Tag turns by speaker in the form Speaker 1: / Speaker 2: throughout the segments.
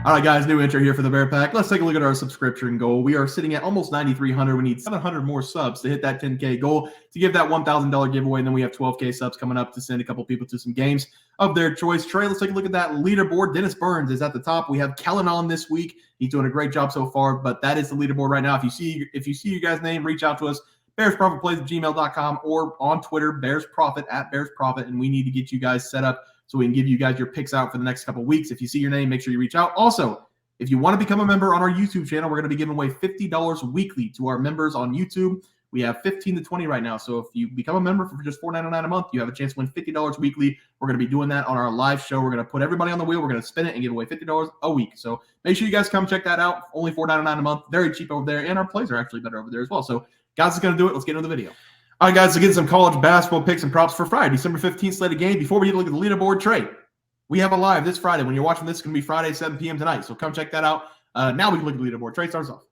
Speaker 1: All right, guys, new intro here for the Bear Pack. Let's take a look at our subscription goal. We are sitting at almost 9,300. We need 700 more subs to hit that 10K goal to give that $1,000 giveaway. And then we have 12K subs coming up to send a couple people to some games of their choice. Trey, let's take a look at that leaderboard. Dennis Burns is at the top. We have Kellen on this week. He's doing a great job so far, but that is the leaderboard right now. If you see your guys' name, reach out to us. BearsProfitPlays@gmail.com or on Twitter, BearsProfit @BearsProfit, and we need to get you guys set up so we can give you guys your picks out for the next couple of weeks. If you see your name, make sure you reach out. Also, if you want to become a member on our YouTube channel, we're going to be giving away $50 weekly to our members on YouTube. We have 15 to 20 right now. So if you become a member for just $4.99 a month, you have a chance to win $50 weekly. We're going to be doing that on our live show. We're going to put everybody on the wheel. We're going to spin it and give away $50 a week. So make sure you guys come check that out. Only $4.99 a month. Very cheap over there. And our plays are actually better over there as well. So guys, is going to do it. Let's get into the video. All right, guys, so getting some college basketball picks and props for Friday, December 15th slated game. Before we get a look at the leaderboard, Trey, we have a live this Friday. When you're watching this, it's going to be Friday, 7 p.m. tonight. So come check that out. Now we can look at the leaderboard. Trey, starts off.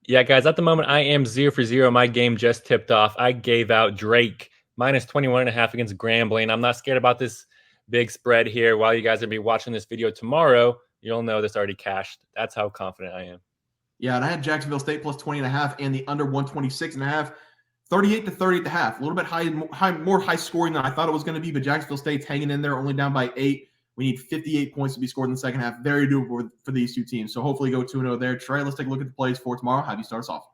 Speaker 2: Yeah, guys, at the moment, I am 0 for 0. My game just tipped off. I gave out Drake minus 21.5 against Grambling. I'm not scared about this big spread here. While you guys are going to be watching this video tomorrow, you'll know this already cashed. That's how confident I am.
Speaker 1: Yeah, and I had Jacksonville State plus 20.5 and the under 126.5. 38 to 30 at the half. A little bit more high scoring than I thought it was going to be, but Jacksonville State's hanging in there, only down by 8. We need 58 points to be scored in the second half. Very doable for these two teams. So hopefully go 2-0 there. Trey, let's take a look at the plays for tomorrow. Have you start us off?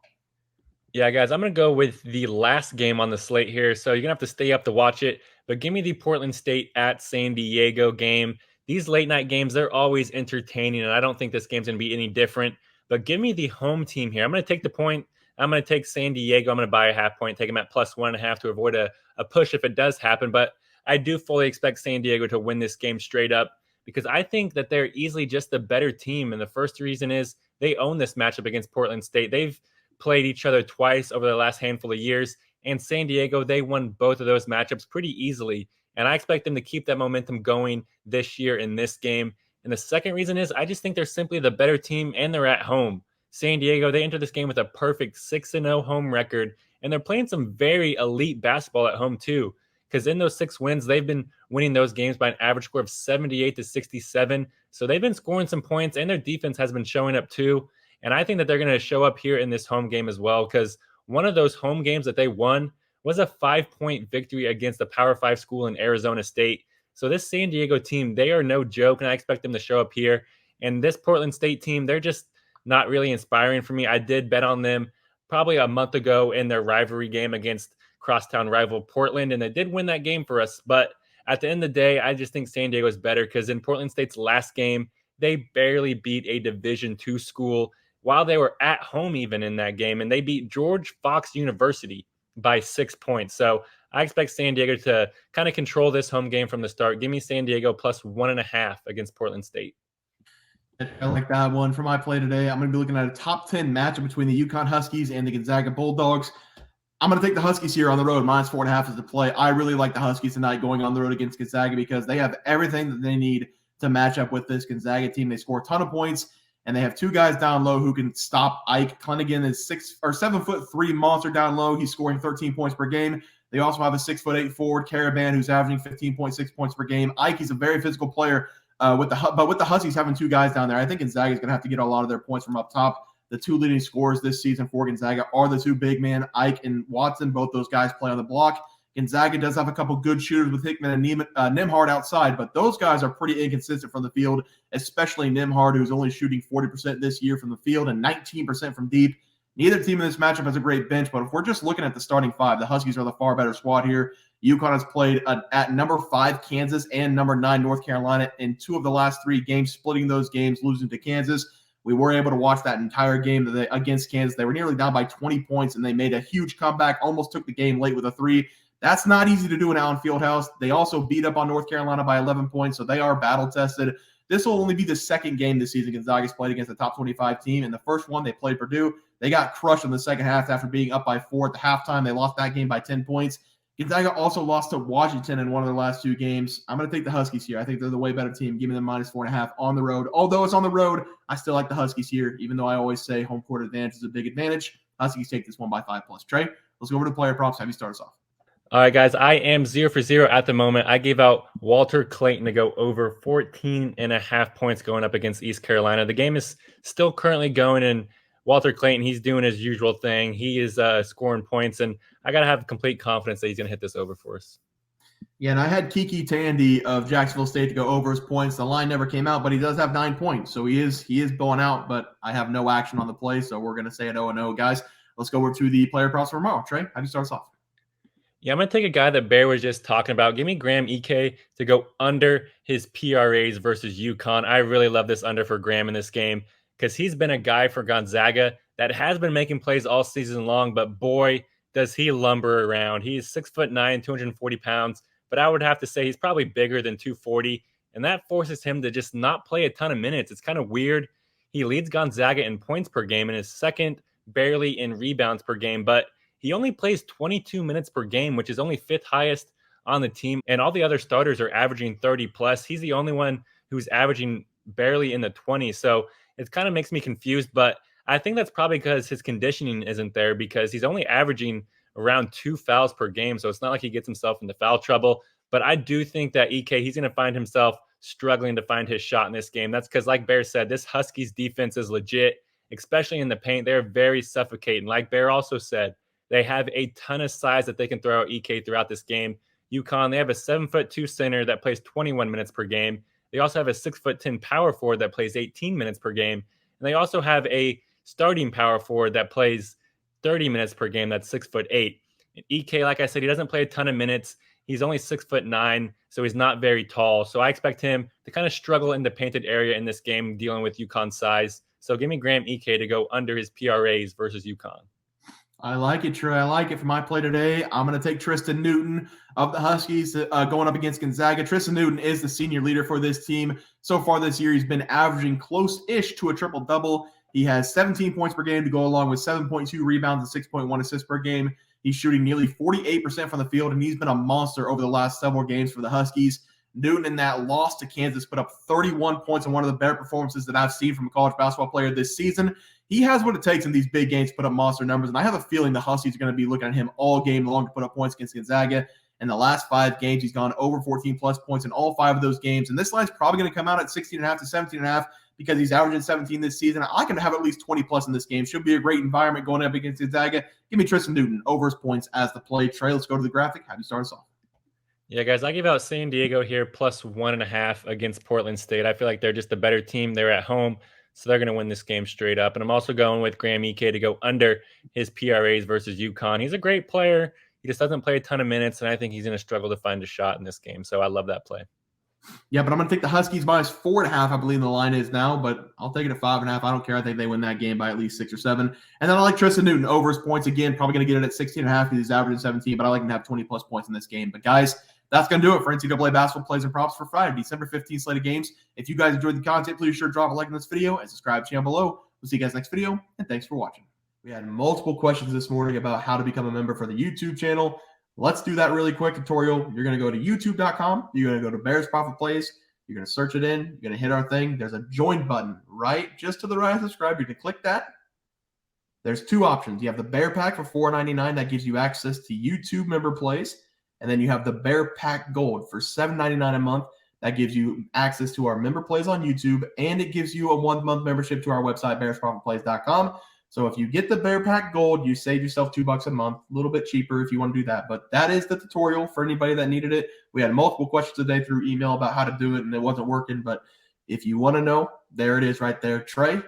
Speaker 2: Yeah, guys, I'm going to go with the last game on the slate here. So you're going to have to stay up to watch it. But give me the Portland State at San Diego game. These late night games, they're always entertaining, and I don't think this game's going to be any different. But give me the home team here. I'm going to take the point. I'm going to take San Diego. I'm going to buy a half point, take them at plus 1.5 to avoid a push if it does happen. But I do fully expect San Diego to win this game straight up because I think that they're easily just the better team. And the first reason is they own this matchup against Portland State. They've played each other twice over the last handful of years. And San Diego, they won both of those matchups pretty easily. And I expect them to keep that momentum going this year in this game. And the second reason is I just think they're simply the better team and they're at home. San Diego, they entered this game with a perfect 6-0 home record. And they're playing some very elite basketball at home too. Because in those 6 wins, they've been winning those games by an average score of 78 to 67. So they've been scoring some points, and their defense has been showing up too. And I think that they're going to show up here in this home game as well, because one of those home games that they won was a 5-point victory against a Power 5 school in Arizona State. So this San Diego team, they are no joke, and I expect them to show up here. And this Portland State team, they're just not really inspiring for me. I did bet on them probably a month ago in their rivalry game against crosstown rival Portland, and they did win that game for us. But at the end of the day, I just think San Diego is better because in Portland State's last game, they barely beat a Division II school while they were at home even in that game, and they beat George Fox University by 6 points. So I expect San Diego to kind of control this home game from the start. Give me San Diego plus 1.5 against Portland State.
Speaker 1: I like that one for my play today. I'm going to be looking at a top 10 matchup between the UConn Huskies and the Gonzaga Bulldogs. I'm going to take the Huskies here on the road. Minus 4.5 is the play. I really like the Huskies tonight going on the road against Gonzaga because they have everything that they need to match up with this Gonzaga team. They score a ton of points, and they have 2 guys down low who can stop Ike. Clennigan is 7'3" monster down low. He's scoring 13 points per game. They also have a 6'8" forward, Caravan, who's averaging 15.6 points per game. Ike is a very physical player, but with the Huskies having 2 guys down there, I think Gonzaga is going to have to get a lot of their points from up top. The 2 leading scorers this season for Gonzaga are the 2 big men, Ike and Watson. Both those guys play on the block. Gonzaga does have a couple good shooters with Hickman and Nembhard outside, but those guys are pretty inconsistent from the field, especially Nembhard, who's only shooting 40% this year from the field and 19% from deep. Neither team in this matchup has a great bench, but if we're just looking at the starting 5, the Huskies are the far better squad here. UConn has played at number 5 Kansas and number 9 North Carolina in 2 of the last 3 games, splitting those games, losing to Kansas. We were able to watch that entire game against Kansas. They were nearly down by 20 points, and they made a huge comeback, almost took the game late with a 3. That's not easy to do in Allen Fieldhouse. They also beat up on North Carolina by 11 points, so they are battle-tested. This will only be the second game this season Gonzaga's played against a top 25 team. In the first one, they played Purdue. They got crushed in the second half after being up by 4 at the halftime. They lost that game by 10 points. Gonzaga also lost to Washington in one of their last 2 games. I'm going to take the Huskies here. I think they're the way better team. Give me them minus 4.5 on the road. Although it's on the road, I still like the Huskies here, even though I always say home court advantage is a big advantage. Huskies take this one by 5+. Trey, let's go over to player props. Have you start us off?
Speaker 2: All right, guys, I am 0 for 0 at the moment. I gave out Walter Clayton to go over 14.5 points going up against East Carolina. The game is still currently going, and Walter Clayton, he's doing his usual thing. He is scoring points, and I got to have complete confidence that he's going to hit this over for us.
Speaker 1: Yeah, and I had Kiki Tandy of Jacksonville State to go over his points. The line never came out, but he does have 9 points. So he is going out, but I have no action on the play, so we're going to say it 0-0. Guys, let's go over to the player props for tomorrow. Trey, how do you start us off?
Speaker 2: Yeah, I'm going to take a guy that Bear was just talking about. Give me Graham EK to go under his PRAs versus UConn. I really love this under for Graham in this game because he's been a guy for Gonzaga that has been making plays all season long, but boy, does he lumber around. He's 6'9", 240 pounds, but I would have to say he's probably bigger than 240, and that forces him to just not play a ton of minutes. It's kind of weird. He leads Gonzaga in points per game and is second barely in rebounds per game, but he only plays 22 minutes per game, which is only 5th highest on the team. And all the other starters are averaging 30 plus. He's the only one who's averaging barely in the 20s. So it kind of makes me confused. But I think that's probably because his conditioning isn't there because he's only averaging around 2 fouls per game. So it's not like he gets himself into foul trouble. But I do think that EK, he's going to find himself struggling to find his shot in this game. That's because, like Bear said, this Huskies defense is legit, especially in the paint. They're very suffocating. Like Bear also said, they have a ton of size that they can throw out EK throughout this game. UConn, they have a 7'2" center that plays 21 minutes per game. They also have a 6'10" power forward that plays 18 minutes per game. And they also have a starting power forward that plays 30 minutes per game. That's 6'8". And EK, like I said, he doesn't play a ton of minutes. He's only 6'9", so he's not very tall. So I expect him to kind of struggle in the painted area in this game, dealing with UConn's size. So give me Graham EK to go under his PRAs versus UConn.
Speaker 1: I like it, Trey. I like it for my play today. I'm going to take Triston Newton of the Huskies going up against Gonzaga. Triston Newton is the senior leader for this team. So far this year, he's been averaging close-ish to a triple-double. He has 17 points per game to go along with 7.2 rebounds and 6.1 assists per game. He's shooting nearly 48% from the field, and he's been a monster over the last several games for the Huskies. Newton in that loss to Kansas put up 31 points in one of the better performances that I've seen from a college basketball player this season. He has what it takes in these big games to put up monster numbers, and I have a feeling the Huskies are going to be looking at him all game long to put up points against Gonzaga. In the last 5 games, he's gone over 14-plus points in all 5 of those games, and this line's probably going to come out at 16.5 to 17.5 because he's averaging 17 this season. I can have at least 20-plus in this game. Should be a great environment going up against Gonzaga. Give me Triston Newton over his points as the play. Trey, let's go to the graphic. How do you start us off?
Speaker 2: Yeah, guys, I give out San Diego here plus 1.5 against Portland State. I feel like they're just a better team. They're at home, so they're going to win this game straight up. And I'm also going with Graham EK to go under his PRAs versus UConn. He's a great player. He just doesn't play a ton of minutes, and I think he's going to struggle to find a shot in this game. So I love that play.
Speaker 1: Yeah, but I'm going to take the Huskies minus 4.5. I believe the line is now, but I'll take it at 5.5. I don't care. I think they win that game by at least 6 or 7. And then I like Triston Newton over his points again. Probably going to get it at 16.5 because he's averaging 17, but I like him to have 20-plus points in this game. But guys, that's going to do it for NCAA basketball plays and props for Friday, December 15th slate of games. If you guys enjoyed the content, please be sure to drop a like on this video and subscribe to the channel below. We'll see you guys next video, and thanks for watching. We had multiple questions this morning about how to become a member for the YouTube channel. Let's do that really quick tutorial. You're going to go to youtube.com. You're going to go to Bears Profit Plays. You're going to search it in. You're going to hit our thing. There's a join button right just to the right of subscribe. You can click that. There's 2 options. You have the Bear Pack for $4.99. That gives you access to YouTube member plays. And then you have the Bear Pack Gold for $7.99 a month. That gives you access to our member plays on YouTube, and it gives you a 1-month membership to our website, bearsprofitplays.com. So if you get the Bear Pack Gold, you save yourself $2 a month, a little bit cheaper if you want to do that. But that is the tutorial for anybody that needed it. We had multiple questions today through email about how to do it, and it wasn't working. But if you want to know, there it is right there. Trey,